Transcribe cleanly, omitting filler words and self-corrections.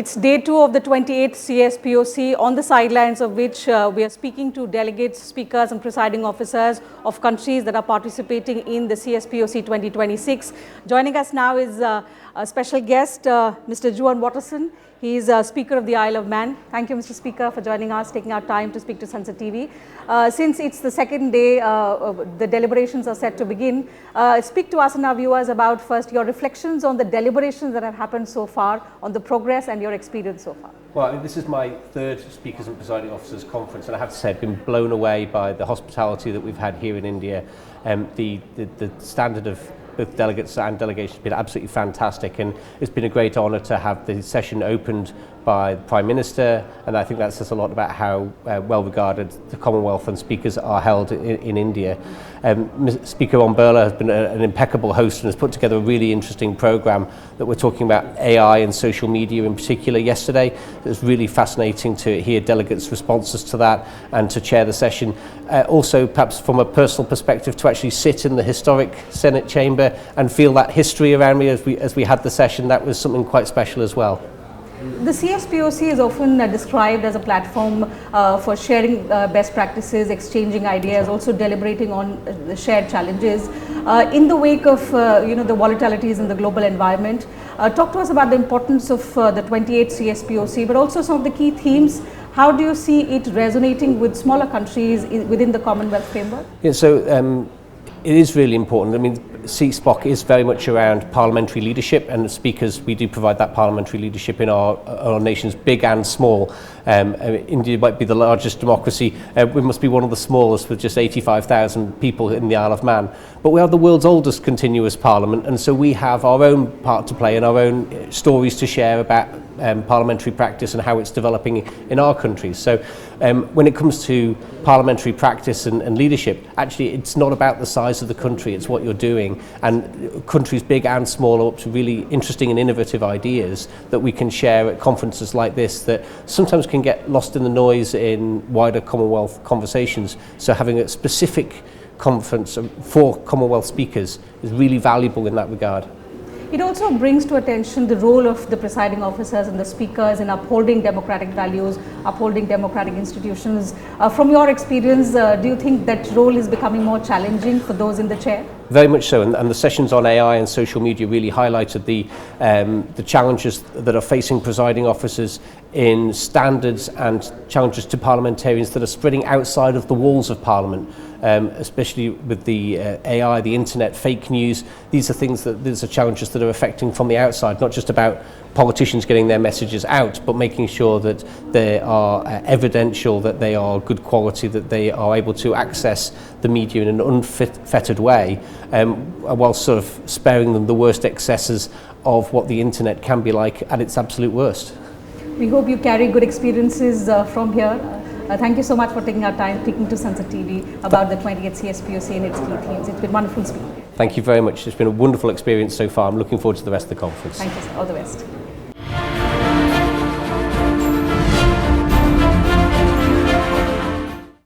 It's day 2 of the 28th CSPOC, on the sidelines of which we are speaking to delegates, speakers and presiding officers of countries that are participating in the CSPOC 2026. Joining us now is a special guest, Mr. Juan Watterson. He is Speaker of the Isle of Man. Thank you, Mr. Speaker, for joining us, taking our time to speak to Sansad TV. Since it's the second day, the deliberations are set to begin. Speak to us and our viewers about first your reflections on the deliberations that have happened so far, on the progress and your experience so far. Well, this is my third Speakers and Presiding Officers Conference, and I have to say I've been blown away by the hospitality that we've had here in India. The standard of both delegates and delegations has been absolutely fantastic, and it's been a great honour to have the session opened by the Prime Minister, and I think that says a lot about how well regarded the Commonwealth and speakers are held in India. Speaker Om has been an impeccable host and has put together a really interesting programme that we're talking about AI and social media in particular yesterday. It was really fascinating to hear delegates' responses to that and to chair the session. Also, perhaps from a personal perspective, to actually sit in the historic Senate chamber and feel that history around me as we had the session, that was something quite special as well. The CSPOC is often described as a platform for sharing best practices, exchanging ideas, also deliberating on the shared challenges. In the wake of the volatilities in the global environment, talk to us about the importance of the 28th CSPOC, but also some of the key themes. How do you see it resonating with smaller countries within the Commonwealth framework? Yeah, so it is really important. I mean, CSPOC is very much around parliamentary leadership, and as speakers we do provide that parliamentary leadership in our nations, big and small. India might be the largest democracy, we must be one of the smallest with just 85,000 people in the Isle of Man, but we are the world's oldest continuous parliament, and so we have our own part to play and our own stories to share about parliamentary practice and how it's developing in our countries. So when it comes to parliamentary practice and leadership, actually it's not about the size of the country, it's what you're doing, and countries big and small are up to really interesting and innovative ideas that we can share at conferences like this that sometimes can get lost in the noise in wider Commonwealth conversations. So having a specific conference for Commonwealth speakers is really valuable in that regard. It also brings to attention the role of the presiding officers and the speakers in upholding democratic values, upholding democratic institutions. From your experience, do you think that role is becoming more challenging for those in the chair? Very much so, and the sessions on AI and social media really highlighted the challenges that are facing presiding officers in standards and challenges to parliamentarians that are spreading outside of the walls of Parliament, especially with the AI, the internet, fake news. These are challenges that are affecting from the outside, not just about politicians getting their messages out, but making sure that they are evidential, that they are good quality, that they are able to access the media in an unfettered way, while sort of sparing them the worst excesses of what the internet can be like at its absolute worst. We hope you carry good experiences from here. Thank you so much for taking our time speaking to Sansad TV about the 20th CSPOC and its key themes. It's been wonderful speaking. Thank you very much. It's been a wonderful experience so far. I'm looking forward to the rest of the conference. Thank you, sir. All the best.